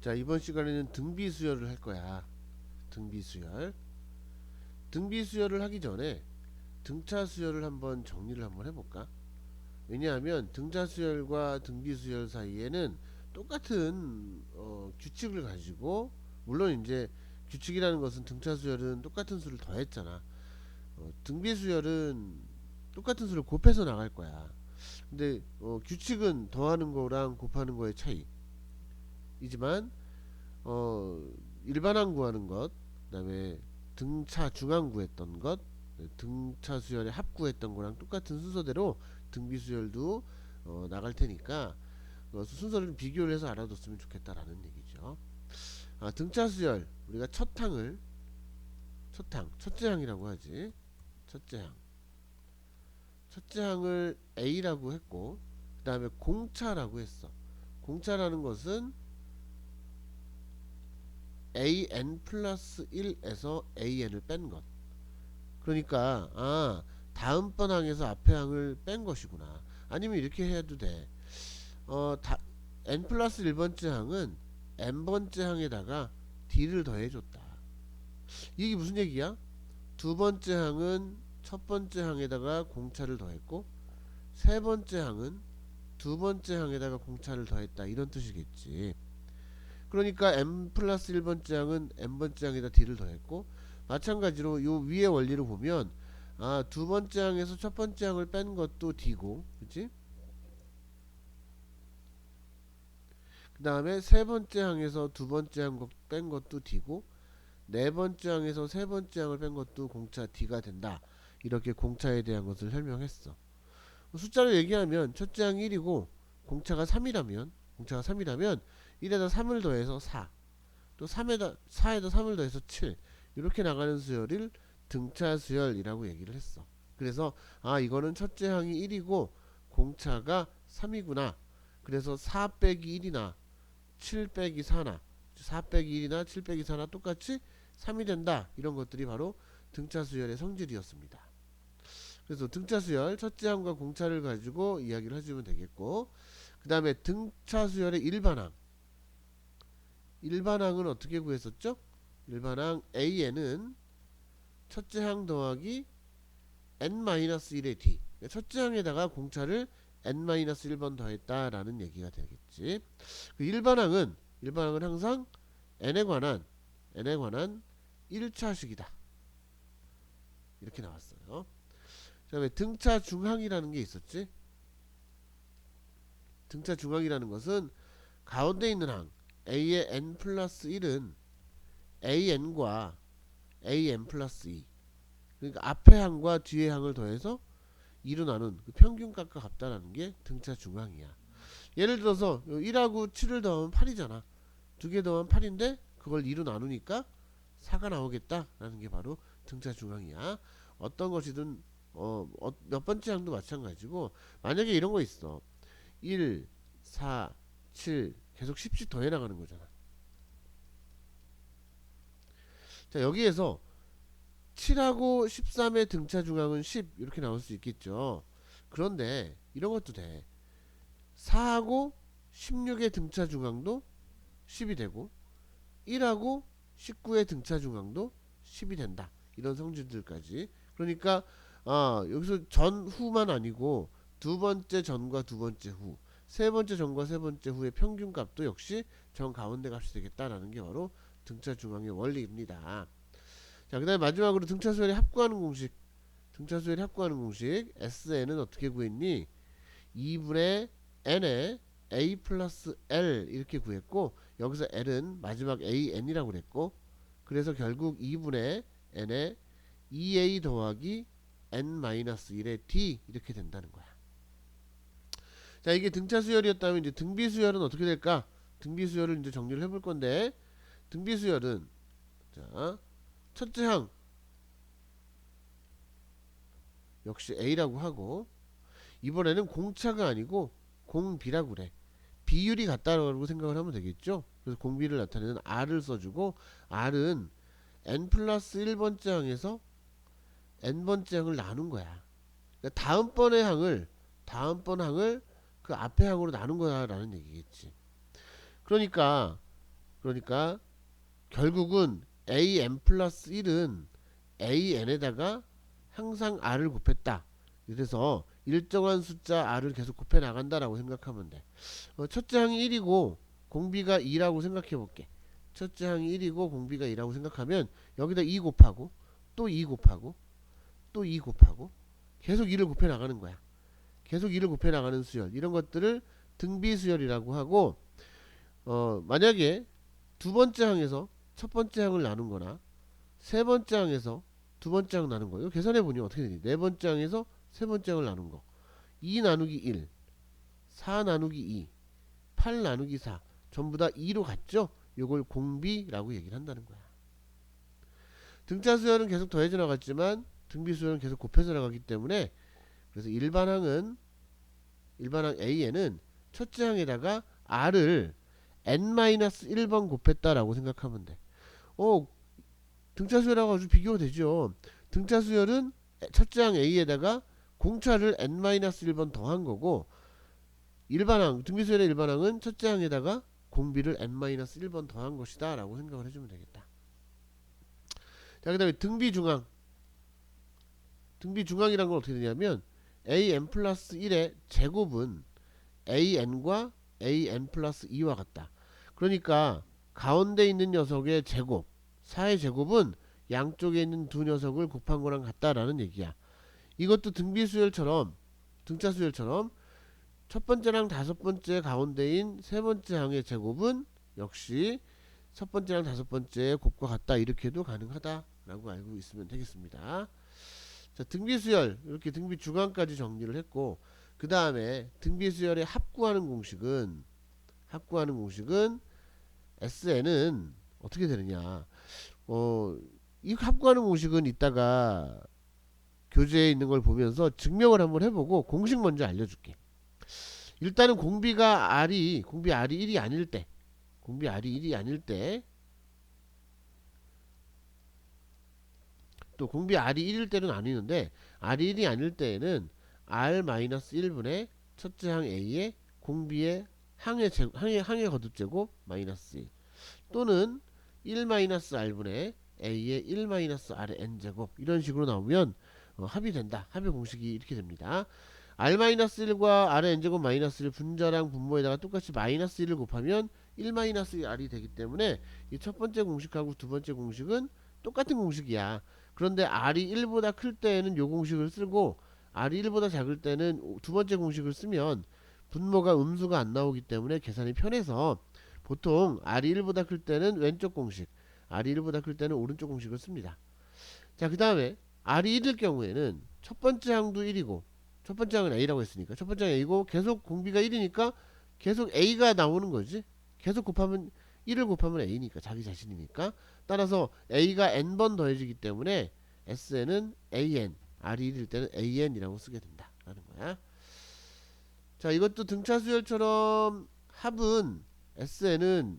자, 이번 시간에는 등비수열을 할 거야. 등비수열. 등비수열을 하기 전에 등차수열을 한번 정리를 한번 해볼까? 왜냐하면 등차수열과 등비수열 사이에는 똑같은 규칙을 가지고, 물론 이제 규칙이라는 것은 등차수열은 똑같은 수를 더했잖아. 등비수열은 똑같은 수를 곱해서 나갈 거야. 근데 규칙은 더하는 거랑 곱하는 거의 차이이지만 어, 일반항 구하는 것, 그다음에 등차 중항 구했던 것, 등차 수열의 합 구했던 거랑 똑같은 순서대로 등비 수열도 나갈 테니까 순서를 비교를 해서 알아뒀으면 좋겠다라는 얘기죠. 등차 수열 우리가 첫째 항이라고 하지. 첫째 항을 A라고 했고, 그 다음에 공차라고 했어. 공차라는 것은 an 플러스 1에서 an을 뺀 것. 그러니까 다음번 항에서 앞에 항을 뺀 것이구나. 아니면 이렇게 해도 돼. n 플러스 1번째 항은 n번째 항에다가 d를 더해줬다. 이게 무슨 얘기야? 두 번째 항은 첫 번째 항에다가 공차를 더했고, 세 번째 항은 두 번째 항에다가 공차를 더했다, 이런 뜻이겠지. 그러니까 m 플러스 1번째 항은 n번째 항에다 d를 더했고, 마찬가지로 요 위의 원리를 보면 두 번째 항에서 첫 번째 항을 뺀 것도 d고, 그치? 그 다음에 세 번째 항에서 두 번째 항 뺀 것도 d고, 네 번째 항에서 세 번째 항을 뺀 것도 공차 d가 된다. 이렇게 공차에 대한 것을 설명했어. 숫자로 얘기하면 첫째 항이 1이고 공차가 3이라면 1에다 3을 더해서 4, 또 4에다 3을 더해서 7, 이렇게 나가는 수열을 등차 수열이라고 얘기를 했어. 그래서 이거는 첫째 항이 1이고 공차가 3이구나. 그래서 4 빼기 1이나 7 빼기 4나 4 빼기 1이나 7 빼기 4나 똑같이 3이 된다. 이런 것들이 바로 등차 수열의 성질이었습니다. 그래서 등차 수열 첫째 항과 공차를 가지고 이야기를 해주면 되겠고, 그 다음에 등차 수열의 일반항은 어떻게 구했었죠? 일반항 an은 첫째 항 더하기 n-1의 d, 첫째 항에다가 공차를 n-1번 더했다라는 얘기가 되겠지. 그 일반항은 항상 n에 관한 1차식이다, 이렇게 나왔어요. 그 다음에 등차 중항이라는 게 있었지. 등차 중항이라는 것은 가운데 있는 항 a의 n 플러스 1은 an과 an 플러스 2, 그러니까 앞에 항과 뒤에 항을 더해서 2로 나눈 그 평균값과 같다라는 게 등차 중항이야. 예를 들어서 1하고 7을 더하면 8이잖아. 두 개 더하면 8인데 그걸 2로 나누니까 4가 나오겠다라는 게 바로 등차 중항이야. 어떤 것이든 몇 번째 항도 마찬가지고, 만약에 이런 거 있어. 1, 4, 7 계속 10씩 더해 나가는 거잖아. 자, 여기에서 7하고 13의 등차 중항은 10 이렇게 나올 수 있겠죠. 그런데 이런 것도 돼. 4하고 16의 등차 중항도 10이 되고, 1하고 19의 등차 중항도 10이 된다. 이런 성질들까지. 그러니까 여기서 전후만 아니고 두 번째 전과 두 번째 후, 세 번째 전과 세 번째 후의 평균값도 역시 전 가운데 값이 되겠다라는 게 바로 등차 중항의 원리입니다. 자, 그 다음에 마지막으로 등차 수열의 합구하는 공식. SN은 어떻게 구했니? 2분의 n에 a 플러스 l 이렇게 구했고, 여기서 l은 마지막 an이라고 그랬고, 그래서 결국 2분의 n에 2a 더하기 n-1의 d 이렇게 된다는 거야. 자, 이게 등차 수열이었다면 이제 등비 수열은 어떻게 될까? 등비 수열을 이제 정리를 해볼 건데, 등비 수열은 자, 첫째 항 역시 a라고 하고, 이번에는 공차가 아니고 공비라고 그래. 비율이 같다라고 생각을 하면 되겠죠. 그래서 공비를 나타내는 r을 써주고, r은 n 플러스 1번째 항에서 n번째 항을 나눈 거야. 그러니까 다음번 항을 그 앞에 항으로 나눈 거야라는 얘기겠지. 그러니까 그러니까 결국은 an 플러스 1은 an에다가 항상 r을 곱했다. 그래서 일정한 숫자 r을 계속 곱해 나간다라고 생각하면 돼. 첫째 항이 1이고 공비가 2라고 생각해 볼게. 첫째 항이 1이고 공비가 2라고 생각하면 여기다 2 곱하고 또 2 곱하고 또 2 곱하고 계속 2를 곱해 나가는 거야. 계속 2를 곱해 나가는 수열, 이런 것들을 등비 수열이라고 하고, 만약에 두 번째 항에서 첫 번째 항을 나눈 거나 세 번째 항에서 두 번째 항 나눈 거, 이거 계산해 보니 어떻게 되니? 네 번째 항에서 세 번째 항을 나눈 거, 2 나누기 1, 4 나누기 2, 8 나누기 4 전부 다 2로 갔죠? 이걸 공비라고 얘기를 한다는 거야. 등차 수열은 계속 더해져 나갔지만 등비 수열은 계속 곱해져 나가기 때문에, 그래서 일반항 A에는 첫째 항에다가 R을 n-1번 곱했다라고 생각하면 돼. 등차 수열하고 아주 비교가 되죠. 등차 수열은 첫째 항 A에다가 공차를 n-1번 더한 거고, 일반항, 등비 수열의 일반항은 첫째 항에다가 공비를 n-1번 더한 것이다 라고 생각을 해주면 되겠다. 자, 그 다음에 등비중항. 등비중항이란 건 어떻게 되냐면 an 플러스 1의 제곱은 an과 an 플러스 2와 같다. 그러니까 가운데 있는 녀석의 제곱, 4의 제곱은 양쪽에 있는 두 녀석을 곱한 거랑 같다라는 얘기야. 이것도 등비수열처럼, 등차수열처럼 첫 번째랑 다섯 번째 가운데인 세 번째 항의 제곱은 역시 첫 번째랑 다섯 번째의 곱과 같다, 이렇게도 가능하다라고 알고 있으면 되겠습니다. 자, 등비수열, 이렇게 등비중항까지 정리를 했고, 그 다음에 등비수열의 합구하는 공식은 SN은 어떻게 되느냐. 이 합구하는 공식은 이따가 교재에 있는 걸 보면서 증명을 한번 해보고 공식 먼저 알려줄게. 일단은 공비 R이 1이 아닐 때, 또 공비 R이 1일 때는 아니는데, R이 1이 아닐 때에는 R-1분의 첫째 항 A의 공비의 항의 거듭제곱 마이너스 1, 또는 1-R분의 A의 1-R의 n제곱, 이런 식으로 나오면 합이 된다. 합의 공식이 이렇게 됩니다. R-1과 R의 n제곱 마이너스 1 분자랑 분모에다가 똑같이 마이너스 1을 곱하면 1-R이 되기 때문에 이 첫 번째 공식하고 두 번째 공식은 똑같은 공식이야. 그런데 R이 1보다 클 때에는 요 공식을 쓰고, R이 1보다 작을 때는 두 번째 공식을 쓰면 분모가 음수가 안 나오기 때문에 계산이 편해서 보통 R이 1보다 클 때는 왼쪽 공식, R이 1보다 클 때는 오른쪽 공식을 씁니다. 자, 그 다음에 R이 1일 경우에는 첫 번째 항도 1이고, 첫 번째 항은 A라고 했으니까 첫 번째 항 A고, 계속 공비가 1이니까 계속 A가 나오는 거지. 계속 곱하면 1을 곱하면 A니까, 자기 자신이니까. 따라서 A가 n번 더해지기 때문에 SN은 AN, R이 1일 때는 AN이라고 쓰게 된다 라는 거야. 자, 이것도 등차 수열처럼 합은 SN은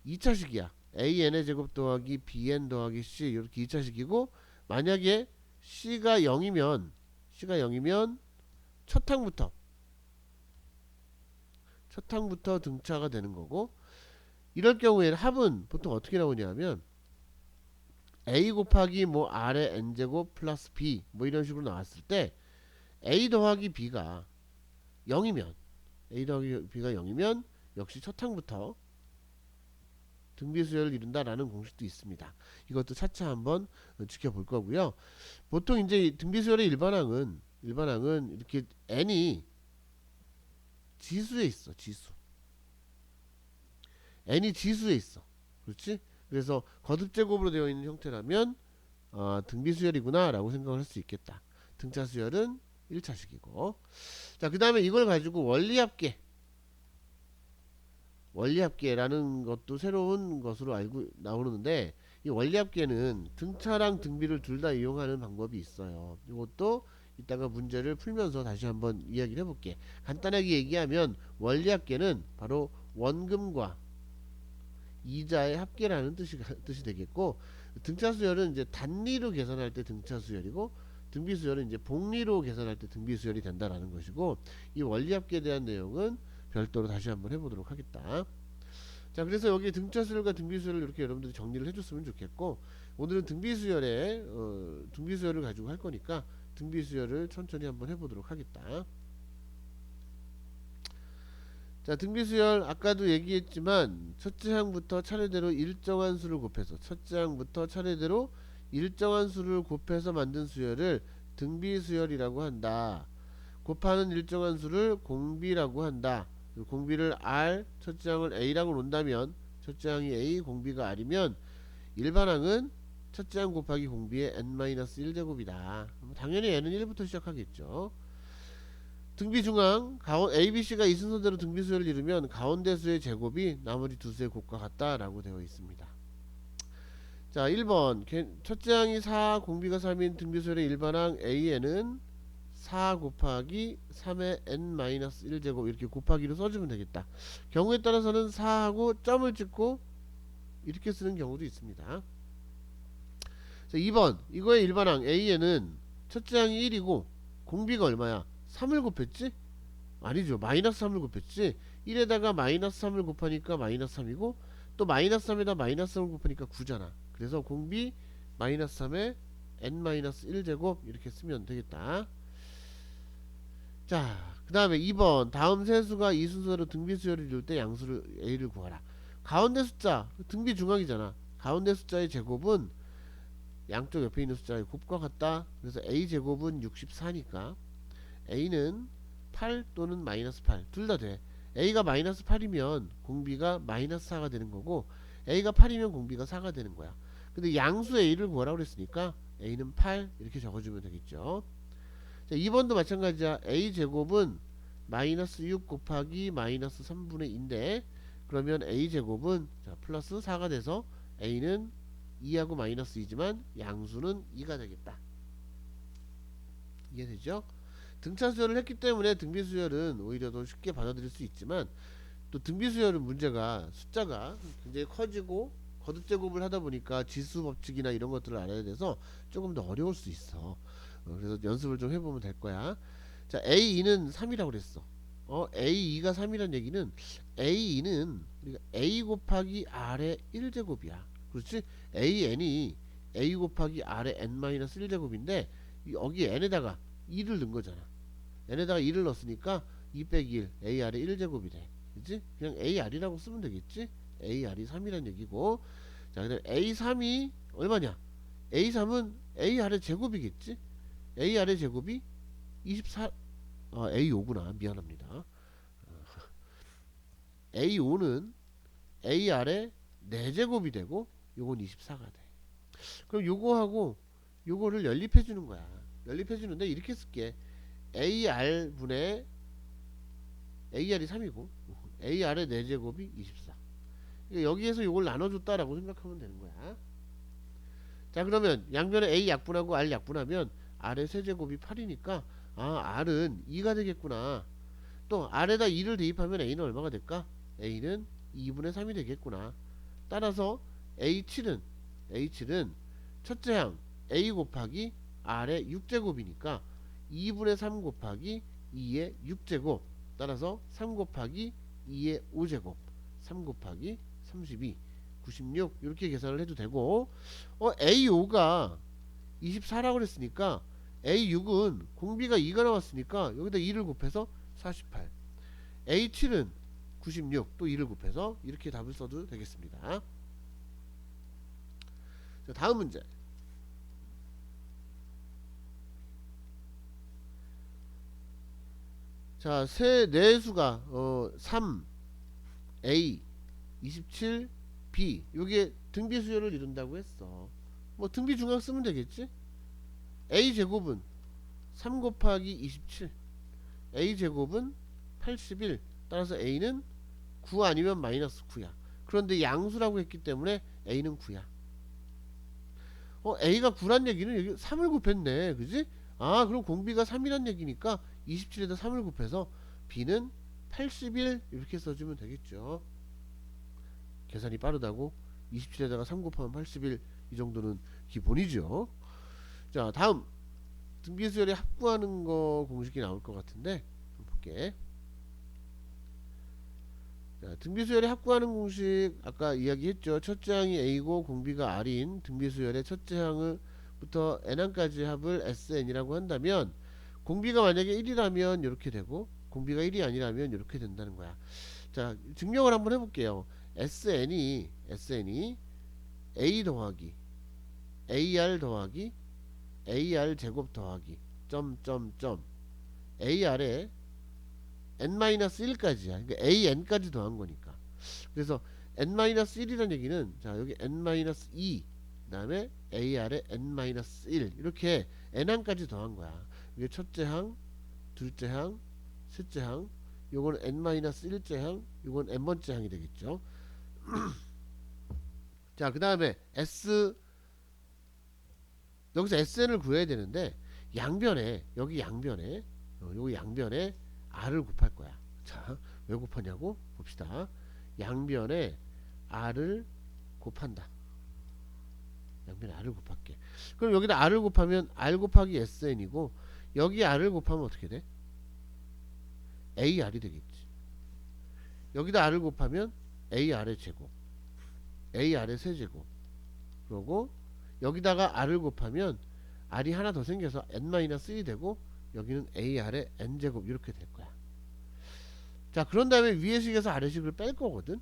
2차식이야. AN의 제곱 더하기 BN 더하기 C, 이렇게 2차식이고, 만약에 C가 0이면 첫 항부터 등차가 되는 거고, 이럴 경우에는 합은 보통 어떻게 나오냐면 A 곱하기 뭐 R의 n제곱 플러스 B, 뭐 이런 식으로 나왔을 때 A 더하기 B가 0이면 역시 첫 항부터 등비수열을 이룬다라는 공식도 있습니다. 이것도 차차 한번 지켜볼 거고요. 보통 이제 등비수열의 일반항은 이렇게 n이 지수에 있어. n이 지수에 있어. 그렇지? 그래서 거듭제곱으로 되어 있는 형태라면 등비수열이구나 라고 생각을 할 수 있겠다. 등차수열은 1차식이고, 자, 그 다음에 이걸 가지고 원리합계라는 것도 새로운 것으로 알고 나오는데, 이 원리합계는 등차랑 등비를 둘 다 이용하는 방법이 있어요. 이것도 이따가 문제를 풀면서 다시 한번 이야기를 해볼게. 간단하게 얘기하면 원리합계는 바로 원금과 이자의 합계라는 뜻이 되겠고, 등차수열은 이제 단리로 계산할 때 등차수열이고, 등비수열은 이제 복리로 계산할 때 등비수열이 된다라는 것이고, 이 원리합계에 대한 내용은 별도로 다시 한번 해보도록 하겠다. 자, 그래서 여기 등차수열과 등비수열을 이렇게 여러분들이 정리를 해줬으면 좋겠고, 오늘은 등비수열에 등비수열을 가지고 할 거니까 등비수열을 천천히 한번 해보도록 하겠다. 자, 등비수열 아까도 얘기했지만 첫째 항부터 차례대로 일정한 수를 곱해서 만든 수열을 등비수열이라고 한다. 곱하는 일정한 수를 공비라고 한다. 공비를 R, 첫째 항을 A라고 놓는다면 첫째 항이 A, 공비가 R이면 일반항은 첫째 항 곱하기 공비의 n-1제곱이다. 당연히 n은 1부터 시작하겠죠. 등비중항 ABC가 이 순서대로 등비수열을 이루면 가운데 수의 제곱이 나머지 두 수의 곱과 같다라고 되어 있습니다. 자, 1번 첫째 항이 4, 공비가 3인 등비수열의 일반항 A에는 4 곱하기 3의 n-1제곱 이렇게 곱하기로 써주면 되겠다. 경우에 따라서는 4하고 점을 찍고 이렇게 쓰는 경우도 있습니다. 자, 2번 이거의 일반항 A에는 첫째 항이 1이고 공비가 얼마야? 3을 곱했지? 아니죠. 마이너스 3을 곱했지. 1에다가 마이너스 3을 곱하니까 마이너스 3이고 또 마이너스 3에다 마이너스 3을 곱하니까 9잖아. 그래서 공비 마이너스 3의 n-1제곱 이렇게 쓰면 되겠다. 자, 그 다음에 2번 다음 세 수가 이 순서로 등비수열을 이룰 때 양수를 A를 구하라. 가운데 숫자 등비중항이잖아. 가운데 숫자의 제곱은 양쪽 옆에 있는 숫자의 곱과 같다. 그래서 A제곱은 64니까 A는 8 또는 마이너스 8 둘 다 돼. A가 마이너스 8이면 공비가 마이너스 4가 되는 거고 A가 8이면 공비가 4가 되는 거야. 근데 양수 A를 구하라고 그랬으니까 A는 8 이렇게 적어주면 되겠죠. 자, 2번도 마찬가지야. A제곱은 마이너스 6 곱하기 마이너스 3분의 2인데 그러면 A제곱은 자, 플러스 4가 돼서 A는 2하고 마이너스 2지만 양수는 2가 되겠다. 이해되죠? 등차수열을 했기 때문에 등비수열은 오히려 더 쉽게 받아들일 수 있지만 또 등비수열은 문제가 숫자가 굉장히 커지고 거듭제곱을 하다 보니까 지수법칙이나 이런 것들을 알아야 돼서 조금 더 어려울 수 있어. 그래서 연습을 좀 해보면 될 거야. 자, A2는 3이라고 그랬어. A2가 3이란 얘기는 A2는 우리가 A 곱하기 R의 1제곱이야. 그렇지? AN이 A 곱하기 R의 n-1제곱인데 여기 n에다가 2를 넣은 거잖아. n에다가 2를 넣었으니까 2 빼기 1 AR의 1제곱이 돼. 그치? 그냥 AR이라고 쓰면 되겠지? AR이 3이란 얘기고. 자, 그다음 A3이 얼마냐? A3은 AR의 제곱이겠지? AR의 제곱이 24 A5구나. 미안합니다. A5는 AR의 4제곱이 되고 요건 24가 돼. 그럼 요거하고 요거를 연립해 주는 거야. 연립해 주는데 이렇게 쓸게. AR분의 AR이 3이고 AR의 4제곱이 24. 그러니까 여기에서 요걸 나눠줬다라고 생각하면 되는 거야. 자, 그러면 양변에 A 약분하고 R 약분하면 R의 세제곱이 8이니까 R은 2가 되겠구나. 또 R에다 2를 대입하면 A는 얼마가 될까? A는 2분의 3이 되겠구나. 따라서 H7은 첫째 항 A 곱하기 R의 6제곱이니까 2분의 3 곱하기 2의 6제곱 따라서 3 곱하기 2의 5제곱 3 곱하기 32 96 이렇게 계산을 해도 되고 A5가 24라고 그랬으니까 A6은 공비가 2가 나왔으니까 여기다 2를 곱해서 48 A7은 96 또 2를 곱해서 이렇게 답을 써도 되겠습니다. 자, 다음 문제. 자, 네 수가 3 A 27 B 요게 등비수열을 이룬다고 했어. 뭐 등비중항 쓰면 되겠지? A 제곱은 3 곱하기 27 A 제곱은 81 따라서 A는 9 아니면 마이너스 9야. 그런데 양수라고 했기 때문에 A는 9야. A가 9란 얘기는 여기 3을 곱했네. 그지? 그럼 공비가 3이란 얘기니까 27에다 3을 곱해서 B는 81 이렇게 써주면 되겠죠. 계산이 빠르다고 27에다가 3 곱하면 81 이 정도는 기본이죠. 자, 다음 등비수열에 합구하는 거 공식이 나올 것 같은데 볼게. 자, 등비수열의 합구하는 공식 아까 이야기했죠. 첫째 항이 A고 공비가 R인 등비수열의 첫째 항을부터 n항까지 합을 SN이라고 한다면 공비가 만약에 1이라면 이렇게 되고 공비가 1이 아니라면 이렇게 된다는 거야. 자, 증명을 한번 해볼게요. SN이 A 더하기 AR 더하기 AR 제곱 더하기 점점점 AR에 n-1까지야. 그러니까 AN까지 더한 거니까. 그래서 n-1이라는 얘기는 자 여기 n-2 그다음에 AR에 n-1 이렇게 n항까지 더한 거야. 이게 첫째 항, 둘째 항, 셋째 항, 요거는 n-1째 항, 요건 n번째 항이 되겠죠. 자, 그 다음에 여기서 SN을 구해야 되는데 양변에 여기 양변에 여기 양변에 R을 곱할 거야. 자, 왜 곱하냐고 봅시다. 양변에 R을 곱한다. 양변에 R을 곱할게. 그럼 여기다 R을 곱하면 R 곱하기 SN이고 여기 R을 곱하면 어떻게 돼? AR이 되겠지. 여기다 R을 곱하면 AR의 제곱, AR의 세제곱. 그러고 여기다가 R을 곱하면 R이 하나 더 생겨서 n-1이 되고 여기는 AR의 n제곱 이렇게 될 거야. 자, 그런 다음에 위의 식에서 아래 식을 뺄 거거든.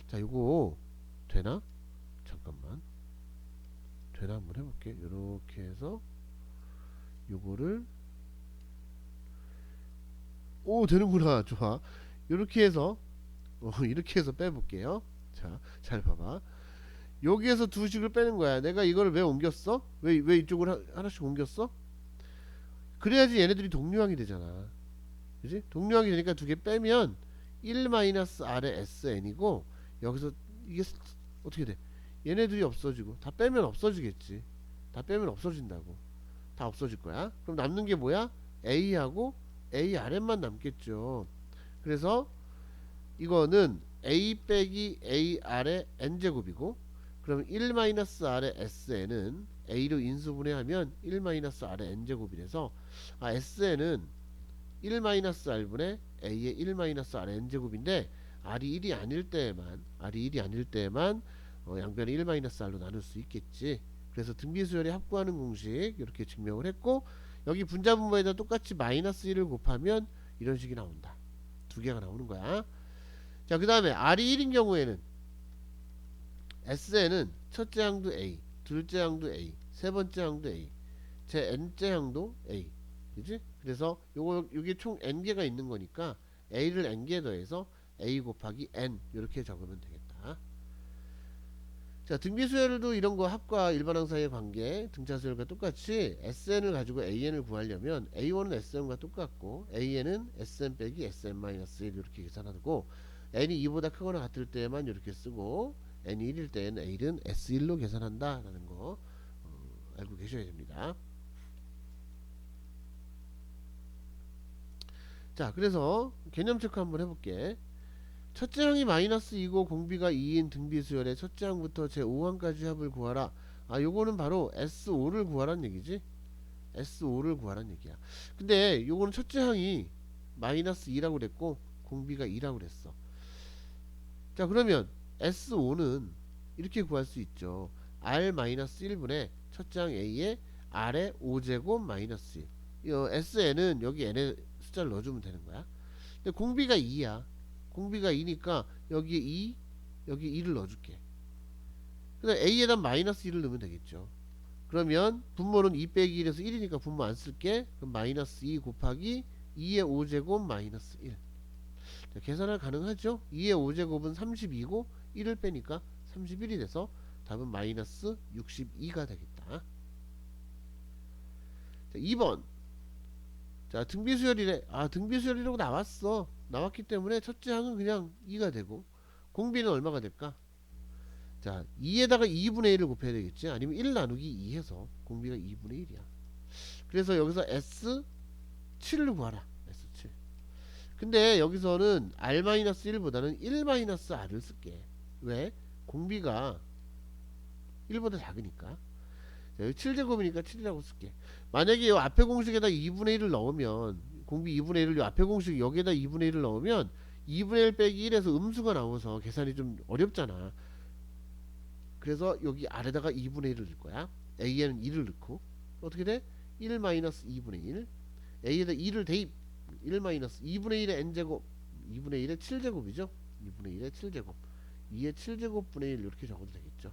자, 이거 되나? 잠깐만. 되나 한번 해볼게. 이렇게 해서 요거를 오 되는구나. 좋아. 이렇게 해서 이렇게 해서 빼볼게요. 자, 잘 봐봐. 여기에서 두 식을 빼는 거야. 내가 이거를 왜 옮겼어? 왜 이쪽을 하나씩 옮겼어? 그래야지 얘네들이 동류항이 되잖아. 그지? 동류항이 되니까 두 개 빼면 1-R의 SN이고 여기서 이게 어떻게 돼? 얘네들이 없어지고 다 빼면 없어지겠지. 다 빼면 없어진다고. 다 없어질 거야. 그럼 남는 게 뭐야? A하고 ARN만 남겠죠. 그래서 이거는 A 빼기 AR의 n제곱이고 그럼 1-R의 SN은 A로 인수분해하면 1-R의 n제곱이 돼서 SN은 1-R분의 A의 1-R n제곱인데 R이 1이 아닐 때에만 양변을 1-R로 나눌 수 있겠지. 그래서 등비수열의 합구하는 공식 이렇게 증명을 했고 여기 분자분모에다 똑같이 -1을 곱하면 이런 식이 나온다. 두 개가 나오는 거야. 자, 그 다음에 R이 1인 경우에는 SN은 첫째 항도 A, 둘째 항도 A, 세 번째 항도 A, 제 n째 항도 A. 그지? 그래서 요게 총 n개가 있는 거니까 A를 n개 더해서 A 곱하기 n 이렇게 적으면 되겠다. 자, 등비수열도 이런 거 합과 일반항 사이의 관계 등차수열과 똑같이 SN을 가지고 AN을 구하려면 A1은 SN과 똑같고 AN은 SN 빼기 SN-1 이렇게 계산하고 n이 2보다 크거나 같을 때만 이렇게 쓰고 n이 1일 때는 A는 S1로 계산한다 라는 거 알고 계셔야 됩니다. 자, 그래서 개념 체크 한번 해볼게. 첫째 항이 -2고 공비가 2인 등비수열의 첫째 항부터 제 5항까지 합을 구하라. 요거는 바로 S5를 구하란 얘기지. S5를 구하란 얘기야. 근데 요거는 첫째 항이 -2라고 그랬고 공비가 2라고 그랬어. 자, 그러면 S5는 이렇게 구할 수 있죠. R-1분의 첫째 항 A의 R의 5제곱 -1. SN은 여기 n의 숫자를 넣어주면 되는 거야. 근데 공비가 2야. 공비가 2니까 여기에 2, 여기 2를 넣어줄게. 그다음 A에다 -1을 넣으면 되겠죠. 그러면 분모는 2 빼기 1에서 1이니까 분모 안 쓸게. 그럼 -2 곱하기 2의 5제곱 -1. 자, 계산할 가능하죠? 2의 5제곱은 32고 1을 빼니까 31이 돼서 답은 -62가 되겠다. 자, 2번. 자, 등비수열이래. 등비수열이라고 나왔어. 나왔기 때문에 첫째 항은 그냥 2가 되고 공비는 얼마가 될까? 자, 2에다가 2분의 1을 곱해야 되겠지. 아니면 1 나누기 2 해서 공비가 2분의 1이야. 그래서 여기서 S7을 구하라. S7. 근데 여기서는 R-1보다는 1-R을 쓸게. 왜? 공비가 1보다 작으니까. 자, 여기 7제곱이니까 7이라고 쓸게. 만약에 이 앞에 공식에다 2분의 1을 넣으면 공비 2분의 1을 이 앞에 공식 여기에다 2분의 1을 넣으면 2분의 1 빼기 1에서 음수가 나와서 계산이 좀 어렵잖아. 그래서 여기 아래다가 2분의 1을 넣을 거야. a에는 2를 넣고 어떻게 돼? 1 마이너스 2분의 1 a에다 2를 대입 1 마이너스 2분의 1의 n제곱 2분의 1의 7제곱이죠. 2분의 1의 7제곱 2의 7제곱분의 1 이렇게 적어도 되겠죠.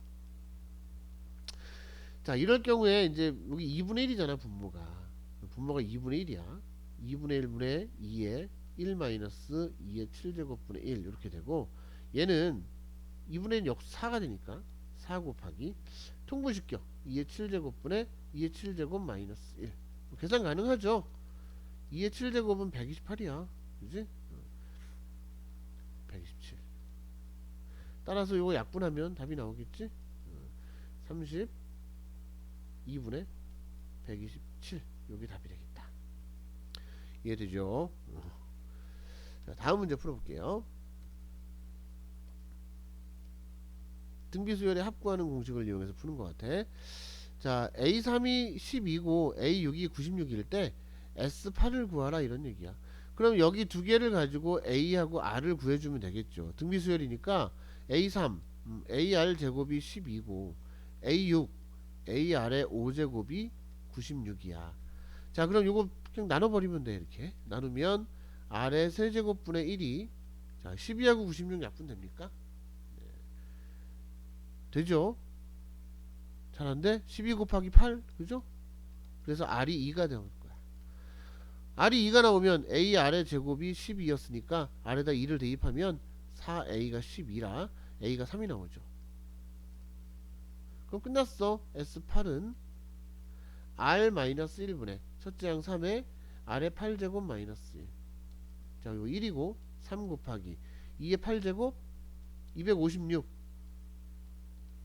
자 이럴 경우에 이제 여기 2분의 1이잖아 분모가 2분의 1이야 2분의 1분의 2의 1 마이너스 2의 7제곱분의 1 이렇게 되고 얘는 2분의 1 역수 4가 되니까 4 곱하기 통분시켜 2의 7제곱분의 2의 7제곱 마이너스 1 계산 가능하죠. 2의 7제곱은 128이야 그지? 127 따라서 이거 약분하면 답이 나오겠지. 32분의 127 여기 답이 되겠다. 이해되죠? 자, 다음 문제 풀어볼게요. 등비수열의 합구하는 공식을 이용해서 푸는 것 같아. 자 A3이 12고 A6이 96일 때 S8을 구하라 이런 얘기야. 그럼 여기 두 개를 가지고 A하고 R을 구해주면 되겠죠. 등비수열이니까 A3 AR 제곱이 12고 A6 AR의 5제곱이 96이야. 자 그럼 요거 그냥 나눠버리면 돼. 이렇게 나누면 R의 세제곱분의 1이 자 12하고 96 약분됩니까? 네. 되죠? 잘안돼? 12 곱하기 8 그죠? 그래서 R이 2가 되는 거야. R이 2가 나오면 AR의 제곱이 12였으니까 R에다 2를 대입하면 4A가 12라 A가 3이 나오죠. 그럼 끝났어. S8은 R-1분의 첫째 항 3에 R의 8제곱 마이너스 1. 자 이거 1이고 3 곱하기 2의 8제곱 256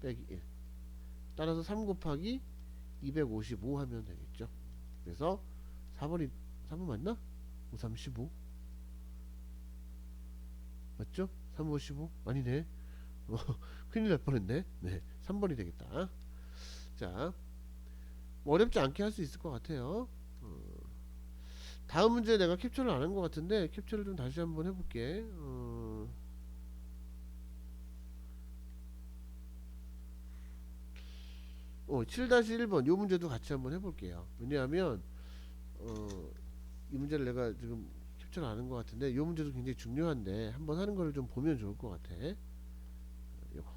빼기 1 따라서 3 곱하기 255 하면 되겠죠. 그래서 4번 맞나? 5, 3, 15 맞죠? 3, 5, 15 아니네. 큰일 날 뻔했네. 네 3번이 되겠다. 자 뭐 어렵지 않게 할 수 있을 것 같아요. 다음 문제 내가 캡처를 안 한 것 같은데 캡처를 좀 다시 한번 해볼게. 7-1번 요 문제도 같이 한번 해볼게요. 왜냐하면 이 문제를 내가 지금 캡처를 안 한 것 같은데 요 문제도 굉장히 중요한데 한번 하는 거를 좀 보면 좋을 것 같아. 요거.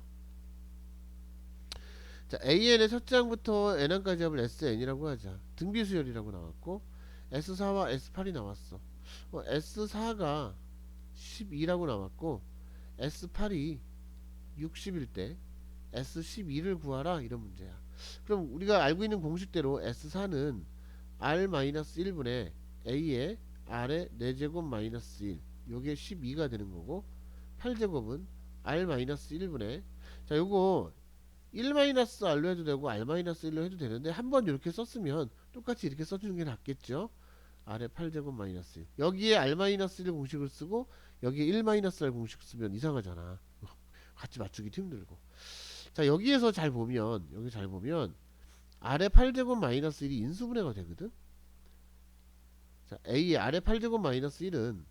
자 AN의 첫째 항부터 N항까지 합을 SN이라고 하자. 등비수열이라고 나왔고 S4와 S8이 나왔어. S4가 12라고 나왔고 S8이 60일 때 S12를 구하라 이런 문제야. 그럼 우리가 알고 있는 공식대로 S4는 R-1분의 A의 R의 4제곱 마이너스 1 요게 12가 되는 거고 8제곱은 R-1분의 자 요거 1-R로 해도 되고 R-1로 해도 되는데 한번 이렇게 썼으면 똑같이 이렇게 써주는 게 낫겠죠. R의 8제곱 마이너스 1 여기에 R-1 공식을 쓰고 여기에 1-R 공식 쓰면 이상하잖아. 같이 맞추기 힘들고 자 여기에서 잘 보면 여기 잘 보면 R의 8제곱 마이너스 1이 인수분해가 되거든. 자 A의 R의 8제곱 마이너스 1은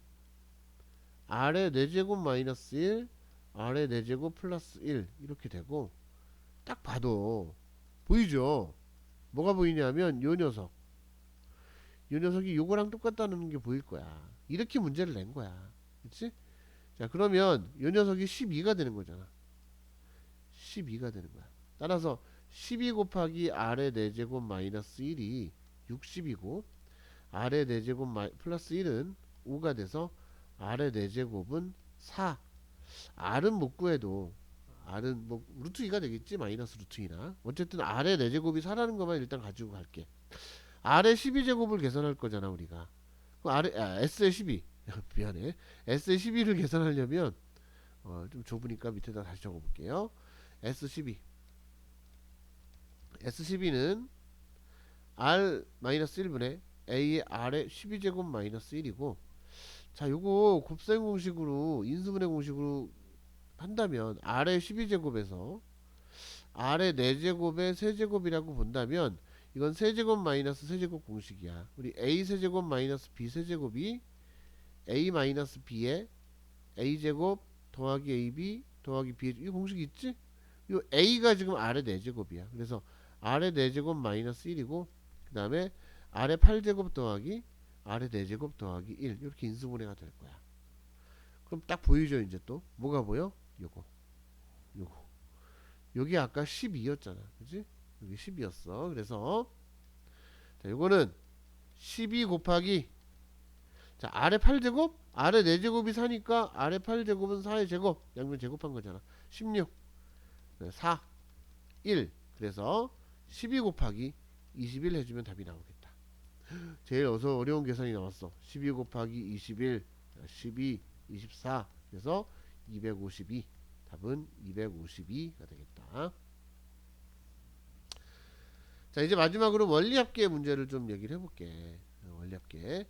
R의 4제곱 마이너스 1 R의 4제곱 플러스 1 이렇게 되고 딱 봐도 보이죠. 뭐가 보이냐면 요 녀석이 요거랑 똑같다는 게 보일 거야. 이렇게 문제를 낸 거야. 그치? 자 그러면 요 녀석이 12가 되는 거잖아. 12가 되는 거야. 따라서 12 곱하기 R의 4제곱 마이너스 1이 60이고 R의 4제곱 플러스 1은 5가 돼서 R의 4제곱은 4. R은 못 구해도 R은 뭐 루트 2가 되겠지. 마이너스 루트 2나 어쨌든 R의 4제곱이 4라는 것만 일단 가지고 갈게. R의 12제곱을 계산할 거잖아 우리가. S의 12 미안해. S의 12를 계산하려면 좀 좁으니까 밑에다 다시 적어볼게요. S12 S12는 R-1분의 A의 R의 12제곱 마이너스 1이고 자 요거 곱셈 공식으로 인수분해 공식으로 한다면 R의 12제곱에서 R의 4제곱의 세제곱이라고 본다면 이건 세제곱 마이너스 세제곱 공식이야. 우리 A 세제곱 마이너스 B 세제곱이 A 마이너스 B의 a제곱 더하기 ab 더하기 b, 이 공식 있지? 이 a가 지금 r의 4제곱이야. 그래서 r의 4제곱 마이너스 1이고 그 다음에 r의 8제곱 더하기 r의 4제곱 더하기 1, 이렇게 인수분해가 될 거야. 그럼 딱 보이죠? 이제 또 뭐가 보여? 요거 여기 아까 12였잖아, 그지? 여기 10이었어. 그래서 자, 요거는 12 곱하기, 자, 아래 8제곱, 아래 4제곱이 4니까 아래 8제곱은 4의 제곱, 양면 제곱한 거잖아. 16, 4, 1. 그래서 12 곱하기 21 해주면 답이 나오겠다. 제일 어려운 계산이 나왔어. 12 곱하기 21, 12, 24. 그래서 252. 답은 252가 되겠다. 자, 이제 마지막으로 원리합계 문제를 좀 얘기를 해볼게. 원리합계.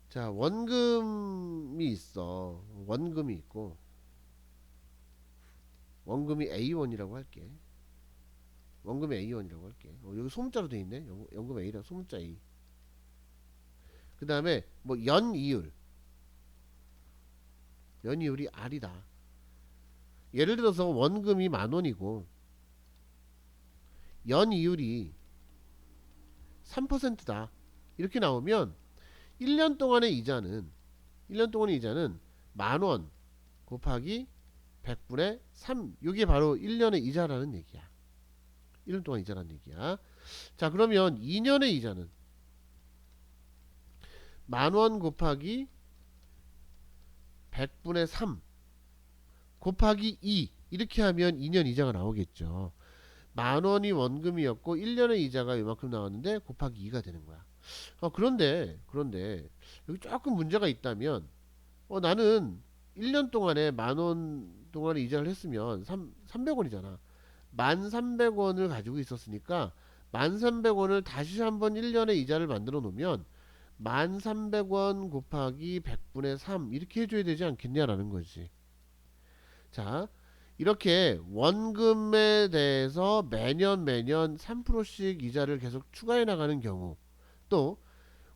자, 원금이 있어. 원금이 있고, 원금이 A1이라고 할게. 원금이 A1이라고 할게. 여기 소문자로 돼 있네. 원금 A라 소문자 A. 그 다음에 뭐 연이율, 연이율이 R이다. 예를 들어서 원금이 10,000원이고 연이율이 3%다. 이렇게 나오면 1년 동안의 이자는 10,000원 곱하기 100분의 3. 이게 바로 1년의 이자라는 얘기야. 1년 동안 이자라는 얘기야. 자, 그러면 2년의 이자는 10,000원 곱하기 100분의 3 곱하기 2, 이렇게 하면 2년 이자가 나오겠죠. 10,000원이 원금이었고 1년의 이자가 이만큼 나왔는데 곱하기 2가 되는 거야. 그런데 여기 조금 문제가 있다면, 나는 1년 동안에 10,000원 동안에 이자를 했으면 300원이잖아. 1,300원을 가지고 있었으니까 1,300원을 다시 한번 1년의 이자를 만들어 놓으면 1,300원 곱하기 100분의 3 이렇게 해줘야 되지 않겠냐라는 거지. 자, 이렇게 원금에 대해서 매년 3%씩 이자를 계속 추가해 나가는 경우, 또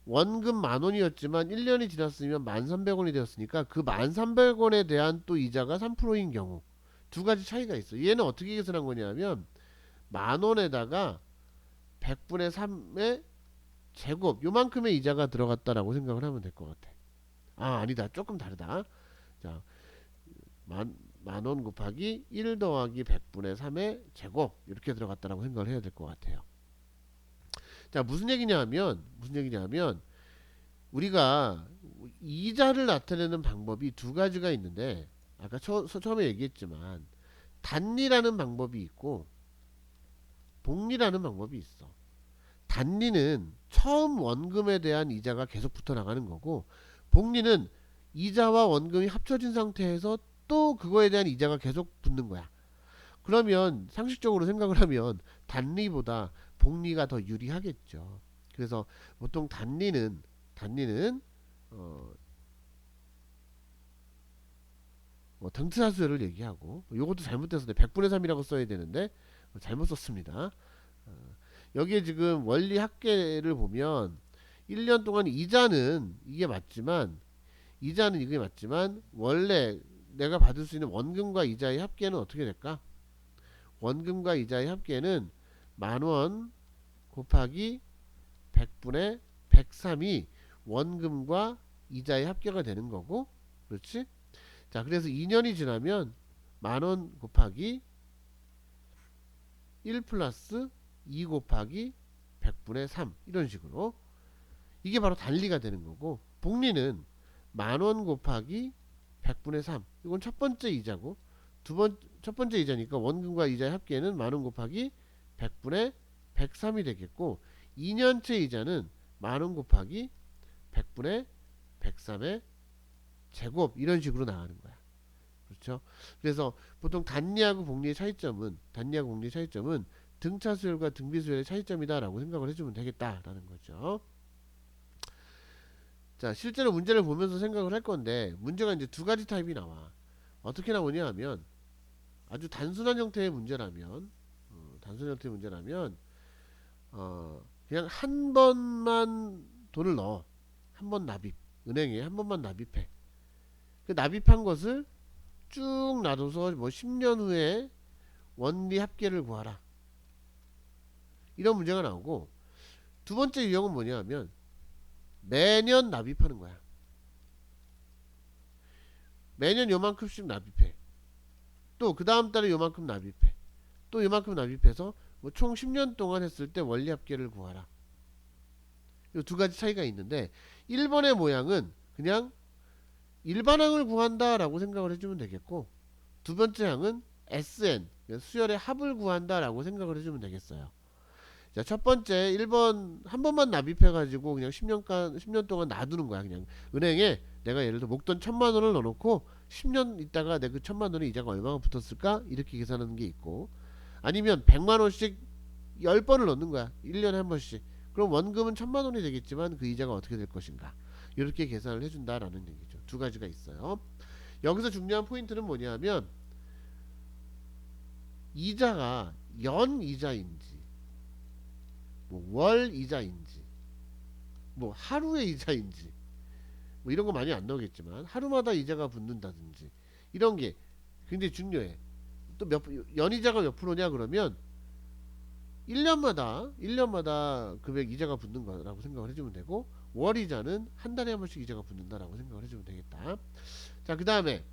원금 10,000원이었지만 1년이 지났으면 1,300원이 되었으니까 그 1,300원에 대한 또 이자가 3%인 경우, 두 가지 차이가 있어. 얘는 어떻게 계산한 거냐면 10,000원에다가 100분의 3의 제곱, 요만큼의 이자가 들어갔다라고 생각을 하면 될 것 같아. 아니다, 조금 다르다. 자, 만원 곱하기 1 더하기 100분의 3의 제곱, 이렇게 들어갔다라고 생각을 해야 될 것 같아요. 자, 무슨 얘기냐면 우리가 이자를 나타내는 방법이 두 가지가 있는데, 아까 처음에 얘기했지만 단리라는 방법이 있고 복리라는 방법이 있어. 단리는 처음 원금에 대한 이자가 계속 붙어 나가는 거고, 복리는 이자와 원금이 합쳐진 상태에서 또 그거에 대한 이자가 계속 붙는 거야. 그러면 상식적으로 생각을 하면 단리보다 복리가 더 유리하겠죠. 그래서 보통 단리는 등차수열을 얘기하고, 요것도 잘못돼서 100분의 3이라고 써야 되는데 잘못 썼습니다. 여기에 지금 원리 합계를 보면 1년 동안 이자는 이게 맞지만 원래 내가 받을 수 있는 원금과 이자의 합계는 어떻게 될까? 원금과 이자의 합계는 10,000원 곱하기 100분의 103이 원금과 이자의 합계가 되는 거고, 그렇지? 자, 그래서 2년이 지나면 10,000원 곱하기 1 플러스 2 곱하기 100분의 3, 이런 식으로 이게 바로 단리가 되는 거고, 복리는 10,000원 곱하기 100분의 3, 이건 첫 번째 이자고, 첫 번째 이자니까 원금과 이자의 합계는 10,000원 곱하기 100분의 103이 되겠고, 2년째 이자는 10,000원 곱하기 100분의 103의 제곱, 이런 식으로 나가는 거야. 그렇죠? 그래서 보통 단리하고 복리의 차이점은 등차수열과 등비수열의 차이점이다라고 생각을 해주면 되겠다라는 거죠. 자, 실제로 문제를 보면서 생각을 할 건데, 문제가 이제 두 가지 타입이 나와. 어떻게 나오냐 하면, 아주 단순한 형태의 문제라면 그냥 한 번만 돈을 넣어. 한 번 납입. 은행에 한 번만 납입해. 그 납입한 것을 쭉 놔둬서 뭐 10년 후에 원리 합계를 구하라. 이런 문제가 나오고, 두 번째 유형은 뭐냐면 매년 납입하는 거야. 매년 요만큼씩 납입해. 또 그 다음 달에 요만큼 납입해. 또 요만큼 납입해서 뭐 총 10년 동안 했을 때 원리 합계를 구하라. 이 두 가지 차이가 있는데, 1번의 모양은 그냥 일반항을 구한다라고 생각을 해주면 되겠고, 두 번째 항은 SN, 수열의 합을 구한다라고 생각을 해주면 되겠어요. 자, 첫 번째 1번 한 번만 납입해가지고 그냥 10년 동안 놔두는 거야. 그냥 은행에 내가 예를 들어 목돈 1000만원을 넣어놓고 10년 있다가 내 그 1000만원의 이자가 얼마가 붙었을까? 이렇게 계산하는 게 있고, 아니면 100만원씩 10번을 넣는 거야. 1년에 한 번씩. 그럼 원금은 1000만원이 되겠지만 그 이자가 어떻게 될 것인가? 이렇게 계산을 해준다라는 얘기죠. 두 가지가 있어요. 여기서 중요한 포인트는 뭐냐면, 이자가 연 이자인지 뭐 월 이자인지 뭐 하루의 이자인지 뭐 이런 거 많이 안 나오겠지만, 하루마다 이자가 붙는다든지 이런 게 굉장히 중요해. 또 연이자가 몇 프로냐 그러면 1년마다 금액 이자가 붙는 거라고 생각을 해주면 되고, 월이자는 한 달에 한 번씩 이자가 붙는다라고 생각을 해주면 되겠다. 자, 그 다음에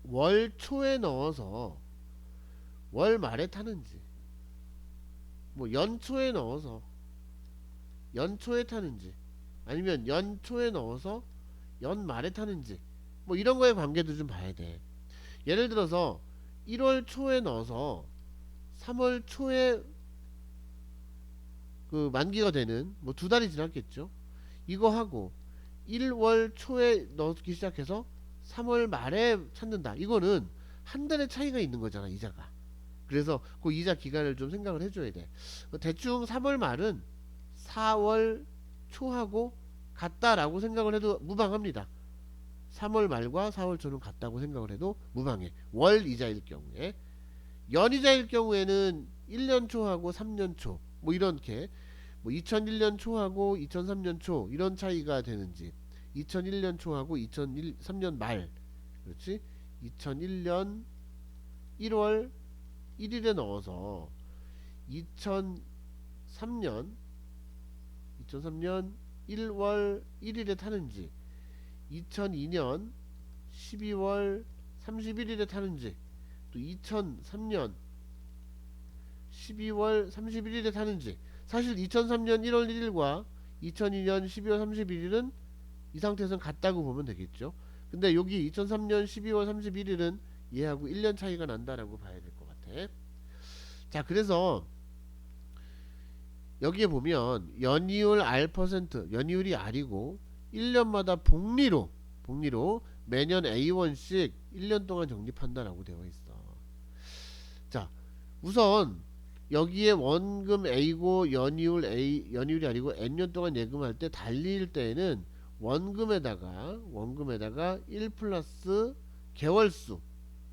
월 초에 넣어서 월 말에 타는지, 뭐 연초에 넣어서 연초에 타는지, 아니면 연초에 넣어서 연말에 타는지, 뭐 이런 거의 관계도 좀 봐야 돼. 예를 들어서 1월 초에 넣어서 3월 초에 그 만기가 되는, 뭐 두 달이 지났겠죠. 이거 하고 1월 초에 넣기 시작해서 3월 말에 찾는다. 이거는 한 달의 차이가 있는 거잖아, 이자가. 그래서 그 이자 기간을 좀 생각을 해줘야 돼. 대충 3월 말은 4월 초하고 같다라고 생각을 해도 무방합니다. 3월 말과 4월 초는 같다고 생각을 해도 무방해. 월 이자일 경우에. 연 이자일 경우에는 1년 초하고 3년 초, 뭐 이렇게 뭐 2001년 초하고 2003년 초 이런 차이가 되는지, 2001년 초하고 2003년 말, 그렇지? 2001년 1월 1일에 넣어서 2003년 1월 1일에 타는지, 2002년 12월 31일에 타는지, 또 2003년 12월 31일에 타는지. 사실 2003년 1월 1일과 2002년 12월 31일은 이 상태에서는 같다고 보면 되겠죠. 근데 여기 2003년 12월 31일은 얘하고 1년 차이가 난다라고 봐야 될 것 같아. 자, 그래서 여기에 보면 연이율 R%, 연이율이 R이고 1년마다 복리로 매년 A1씩 1년 동안 적립한다라고 되어 있어. 자, 우선 여기에 원금 A고 연이율이 아니고 N년 동안 예금할 때 달릴 때에는 원금에다가 1 플러스 개월수,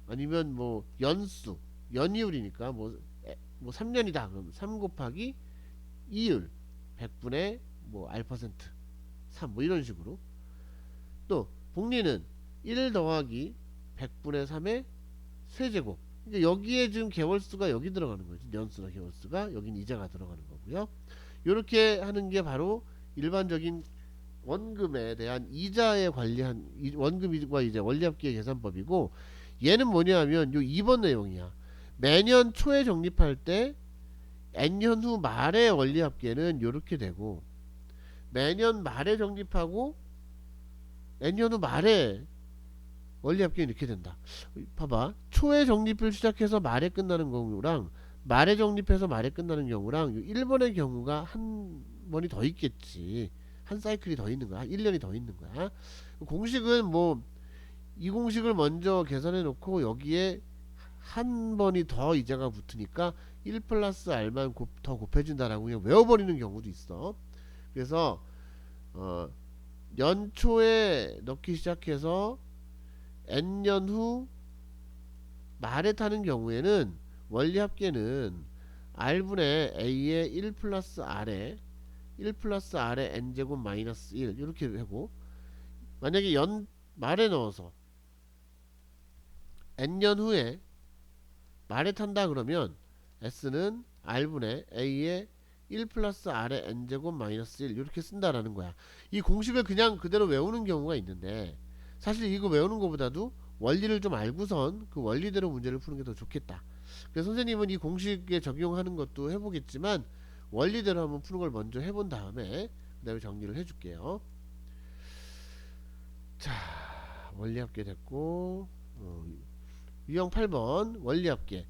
아니면 뭐 연수, 연이율이니까 뭐 3년이다 그럼 3 곱하기 이율 100분의 뭐 R% 3, 뭐 이런 식으로. 또 복리는 1 더하기 100분의 3의 세제곱. 그러니까 여기에 지금 개월수가 여기 들어가는 거지. 년수나 개월수가 여긴 이자가 들어가는 거고요. 이렇게 하는 게 바로 일반적인 원금에 대한 이자에 관리한 원금과 이자 원리합계 계산법이고, 얘는 뭐냐 하면 요 2번 내용이야. 매년 초에 적립할 때 N년 후 말의 원리합계는 이렇게 되고, 매년 말에 적립하고 N년 후 말에 원리합계는 이렇게 된다. 봐봐, 초에 적립을 시작해서 말에 끝나는 경우랑 말에 적립해서 말에 끝나는 경우랑 1번의 경우가 한 번이 더 있겠지. 한 사이클이 더 있는 거야. 1년이 더 있는 거야. 공식은 뭐 이 공식을 먼저 계산해 놓고 여기에 한 번이 더 이자가 붙으니까 1 플러스 R만 더 곱해진다라고 그냥 외워버리는 경우도 있어. 그래서 연초에 넣기 시작해서 N년 후 말에 타는 경우에는 원리합계는 R분의 A의 1 플러스 R에 1 플러스 R의 N제곱 마이너스 1 이렇게 하고, 만약에 말에 넣어서 N년 후에 말에 탄다 그러면 S는 R분의 A의 1 플러스 R의 N제곱 마이너스 1 이렇게 쓴다라는 거야. 이 공식을 그냥 그대로 외우는 경우가 있는데, 사실 이거 외우는 것보다도 원리를 좀 알고선 그 원리대로 문제를 푸는 게 더 좋겠다. 그래서 선생님은 이 공식에 적용하는 것도 해보겠지만 원리대로 한번 푸는 걸 먼저 해본 다음에 그 다음에 정리를 해줄게요. 자, 원리합계 됐고, 유형 8번 원리합계.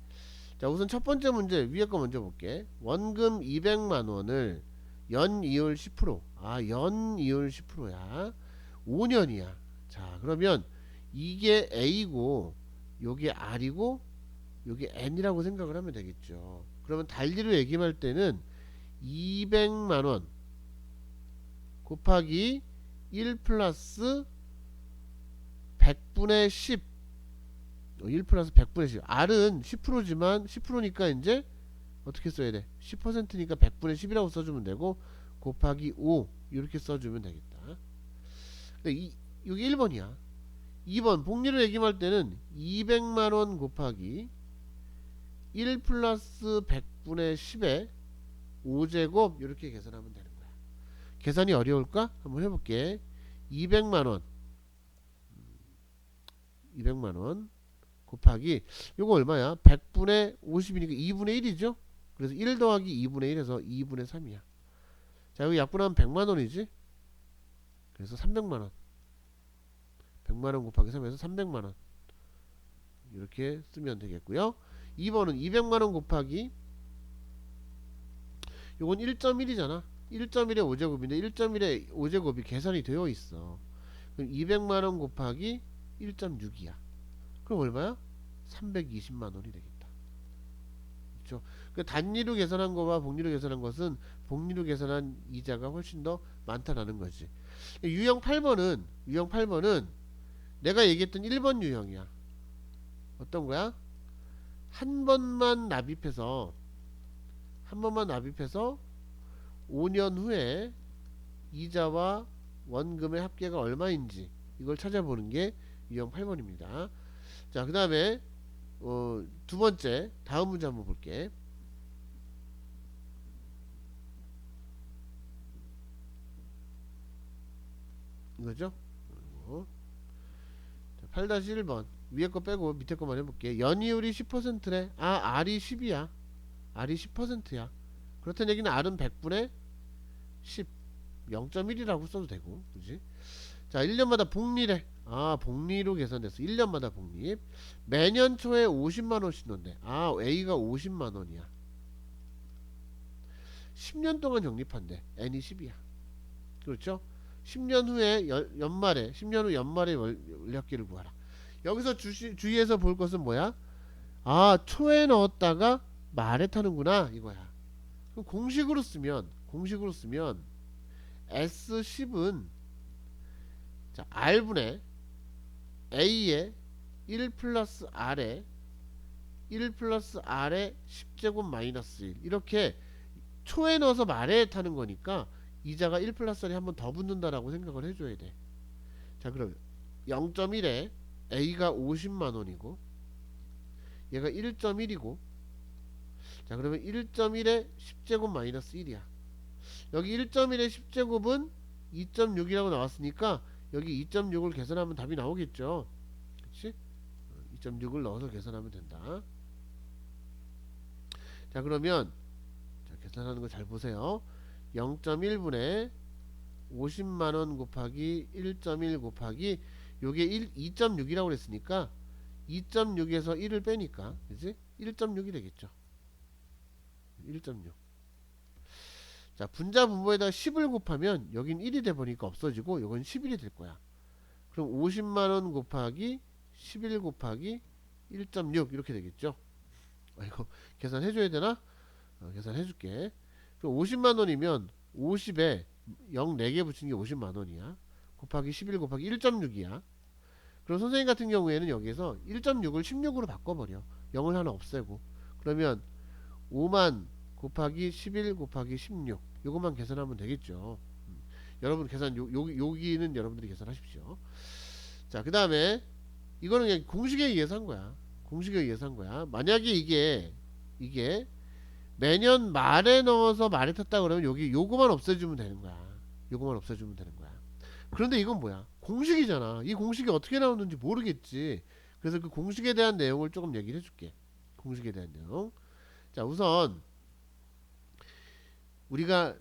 자, 우선 첫 번째 문제 위에 거 먼저 볼게. 원금 200만원을 연이율 10%. 연이율 10%야. 5년이야. 자, 그러면 이게 A고 요게 R이고 요게 N이라고 생각을 하면 되겠죠. 그러면 달리로 얘기할 때는 200만원 곱하기 1 플러스 100분의 10, 1 플러스 100분의 10. R은 10%지만 10%니까 이제 어떻게 써야 돼? 10%니까 100분의 10이라고 써주면 되고, 곱하기 5 이렇게 써주면 되겠다. 이게 1번이야. 2번 복리로 얘기할 때는 200만원 곱하기 1 플러스 100분의 10에 5제곱 이렇게 계산하면 되는 거야. 계산이 어려울까? 한번 해볼게. 200만원 200만원 곱하기 요거 얼마야? 100분의 50이니까 2분의 1이죠? 그래서 1 더하기 2분의 1에서 2분의 3이야. 자, 여기 약분하면 100만원이지? 그래서 300만원. 100만원 곱하기 3에서 300만원. 이렇게 쓰면 되겠고요. 2번은 200만원 곱하기, 요건 1.1이잖아. 1.1의 5제곱인데 1.1의 5제곱이 계산이 되어 있어. 그럼 200만원 곱하기 1.6이야. 그럼 얼마야? 320만원이 되겠다. 그렇죠? 그 단위로 계산한 거와 복리로 계산한 것은 복리로 계산한 이자가 훨씬 더 많다라는 거지. 유형 8번은 내가 얘기했던 1번 유형이야. 어떤 거야? 한 번만 납입해서 5년 후에 이자와 원금의 합계가 얼마인지 이걸 찾아보는 게 유형 8번입니다. 자, 그 다음에 두 번째 다음 문제 한번 볼게. 이거죠? 8-1번 위에 거 빼고 밑에 거만 해볼게. 연이율이 10%래. R이 10이야. R이 10%야. 그렇다는 얘기는 R은 100분의 10, 0.1이라고 써도 되고, 그지? 자, 1년마다 복리래. 복리로 계산됐어. 1년마다 복리. 매년 초에 50만원씩 넣는데, A가 50만원이야. 10년 동안 적립한대. N이 10이야. 그렇죠? 10년 후에 연말에 10년 후 연말에 원리합계를 구하라. 여기서 주의해서 볼 것은 뭐야? 초에 넣었다가 말에 타는구나 이거야. 그럼 공식으로 쓰면 S10은 자, R분의 A의 1 플러스 R의 1 플러스 R의 10제곱 마이너스 1 이렇게 초에 넣어서 말에 타는 거니까 이자가 1 플러스 R이 한 번 더 붙는다라고 생각을 해줘야 돼. 자, 그럼 0.1에 A가 50만원이고 얘가 1.1이고, 자, 그러면 1.1에 10제곱 마이너스 1이야. 여기 1.1의 10제곱은 2.6이라고 나왔으니까 여기 2.6을 계산하면 답이 나오겠죠. 그치? 2.6을 넣어서 계산하면 된다. 자, 그러면 자, 계산하는 거 잘 보세요. 0.1분의 50만원 곱하기 1.1 곱하기 요게 2.6이라고 그랬으니까 2.6에서 1을 빼니까 그치? 1.6이 되겠죠. 1.6. 자, 분자 분모에다 10을 곱하면 여긴 1이 돼 버리니까 없어지고 요건 11이 될 거야. 그럼 50만원 곱하기 11 곱하기 1.6 이렇게 되겠죠. 이거 계산해 줘야 되나? 계산해 줄게. 그럼 50만원이면 50에 0 4개 붙인 게 50만원이야. 곱하기 11 곱하기 1.6이야. 그럼 선생님 같은 경우에는 여기에서 1.6을 16으로 바꿔버려. 0을 하나 없애고. 그러면 5만 곱하기 11 곱하기 16 요것만 계산하면 되겠죠. 여러분 계산 여기는 여러분들이 계산하십시오. 자, 그 다음에 이거는 그냥 공식에 의해서 한 거야. 공식에 의해서 한 거야. 만약에 이게 매년 말에 넣어서 말에 탔다 그러면 여기 요거만 없애주면 되는 거야. 요거만 없애주면 되는 거야. 그런데 이건 뭐야? 공식이잖아. 이 공식이 어떻게 나오는지 모르겠지. 그래서 그 공식에 대한 내용을 조금 얘기를 해줄게. 공식에 대한 내용. 자, 우선 우리가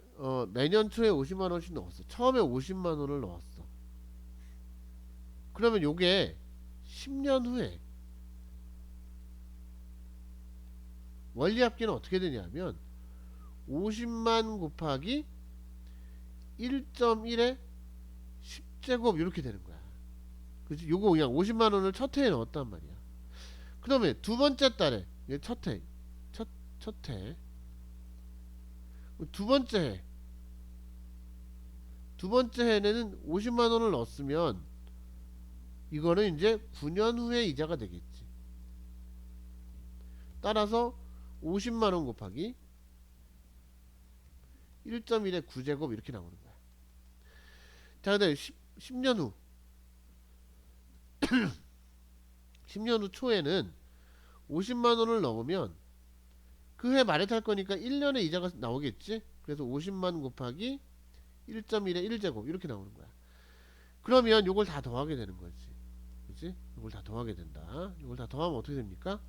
매년 초에 50만원씩 넣었어. 처음에 50만원을 넣었어. 그러면 요게 10년 후에 원리합계는 어떻게 되냐면 50만 곱하기 1.1의 10제곱 이렇게 되는 거야. 그치? 요거 그냥 50만원을 첫 해에 넣었단 말이야. 그 다음에 두 번째 달에 첫 해 두 번째 해 두 번째 해에는 50만원을 넣었으면 이거는 이제 9년 후에 이자가 되겠지. 따라서 50만원 곱하기 1.1의 9제곱 이렇게 나오는 거야. 자, 근데 10년 후 10년 후 초에는 50만원을 넣으면 그 해 말에 탈 거니까 1년에 이자가 나오겠지. 그래서 50만 곱하기 1.1의 1제곱 이렇게 나오는 거야. 그러면 요걸 다 더하게 되는 거지. 그치? 요걸 다 더하게 된다. 요걸 다 더하면 어떻게 됩니까?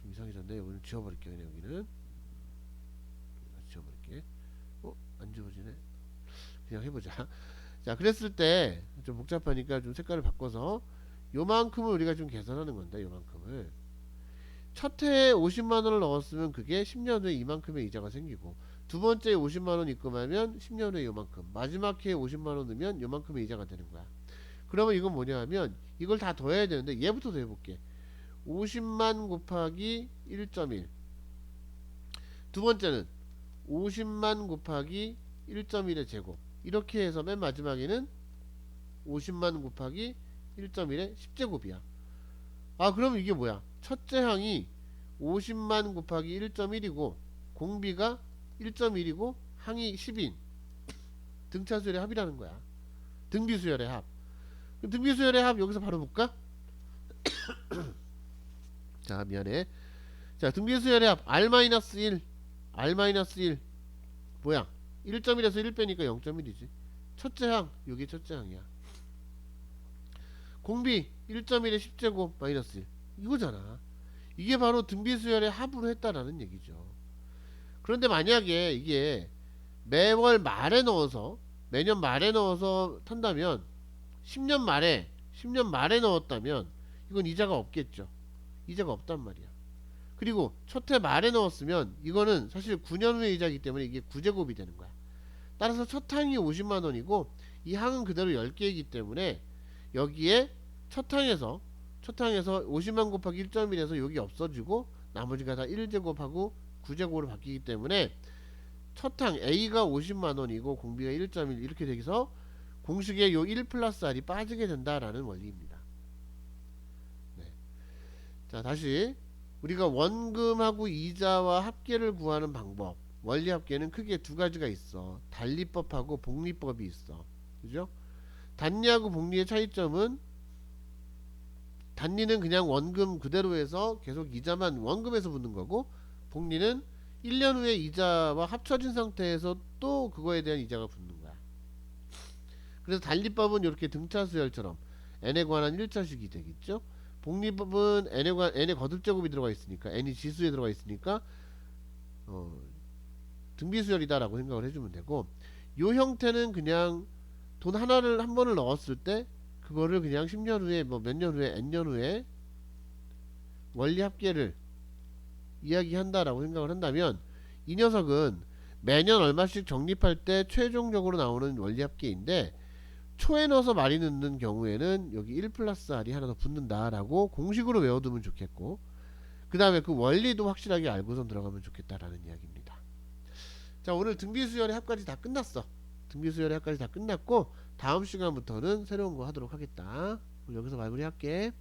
좀 이상해졌네. 여기는 지워버릴게요. 그냥 여기는 지워버릴게. 안 지워지네. 그냥 해보자. 자, 그랬을 때 좀 복잡하니까 좀 색깔을 바꿔서 요만큼을 우리가 좀 계산하는 건데, 요만큼을 첫 해에 50만원을 넣었으면 그게 10년 후에 이만큼의 이자가 생기고, 두 번째에 50만원 입금하면 10년 후에 요만큼, 마지막 해에 50만원 넣으면 요만큼의 이자가 되는 거야. 그러면 이건 뭐냐 하면 이걸 다 더해야 되는데 얘부터 더해볼게. 50만 곱하기 1.1. 두 번째는 50만 곱하기 1.1의 제곱. 이렇게 해서 맨 마지막에는 50만 곱하기 1.1의 10제곱이야. 아, 그럼 이게 뭐야? 첫째 항이 50만 곱하기 1.1이고 공비가 1.1이고 항이 10인 등차수열의 합이라는 거야. 등비수열의 합. 등비수열의 합 여기서 바로 볼까? 자, 미안해. 자, 등비수열의 합 R-1 R-1 뭐야? 1.1에서 1 빼니까 0.1이지. 첫째 항, 여기 첫째 항이야. 공비 1.1의 10제곱 마이너스 1 이거잖아. 이게 바로 등비수열의 합으로 했다라는 얘기죠. 그런데 만약에 이게 매월 말에 넣어서 매년 말에 넣어서 탄다면 10년 말에 넣었다면 이건 이자가 없겠죠. 이자가 없단 말이야. 그리고 첫 해 말에 넣었으면 이거는 사실 9년 후의 이자이기 때문에 이게 9제곱이 되는 거야. 따라서 첫 항이 50만원이고 이 항은 그대로 10개이기 때문에 여기에 첫 항에서 50만 곱하기 1.1에서 여기 없어지고 나머지가 다 1제곱하고 9제곱으로 바뀌기 때문에 첫 항 A가 50만원이고 공비가 1.1 이렇게 되기서 공식에 요 1 플러스 R이 빠지게 된다라는 원리입니다. 네. 자, 다시 우리가 원금하고 이자와 합계를 구하는 방법, 원리 합계는 크게 두 가지가 있어. 단리법하고 복리법이 있어. 그죠? 단리하고 복리의 차이점은 단리는 그냥 원금 그대로 해서 계속 이자만 원금에서 붙는 거고, 복리는 1년 후에 이자와 합쳐진 상태에서 또 그거에 대한 이자가 붙는 거야. 그래서 단리법은 이렇게 등차수열처럼 n에 관한 1차식이 되겠죠. 복리법은 n의 거듭제곱이 들어가 있으니까, n이 지수에 들어가 있으니까 등비수열이다라고 생각을 해주면 되고, 요 형태는 그냥 돈 하나를 한 번을 넣었을 때 그거를 그냥 10년 후에 뭐 몇 년 후에 n년 후에 원리 합계를 이야기한다라고 생각을 한다면, 이 녀석은 매년 얼마씩 적립할 때 최종적으로 나오는 원리 합계인데, 초에 넣어서 많이 넣는 경우에는 여기 1 플러스 R이 하나 더 붙는다라고 공식으로 외워두면 좋겠고, 그 다음에 그 원리도 확실하게 알고선 들어가면 좋겠다라는 이야기입니다. 자, 오늘 등비수열의 합까지 다 끝났어. 등비수열의 합까지 다 끝났고 다음 시간부터는 새로운 거 하도록 하겠다. 여기서 마무리 할게.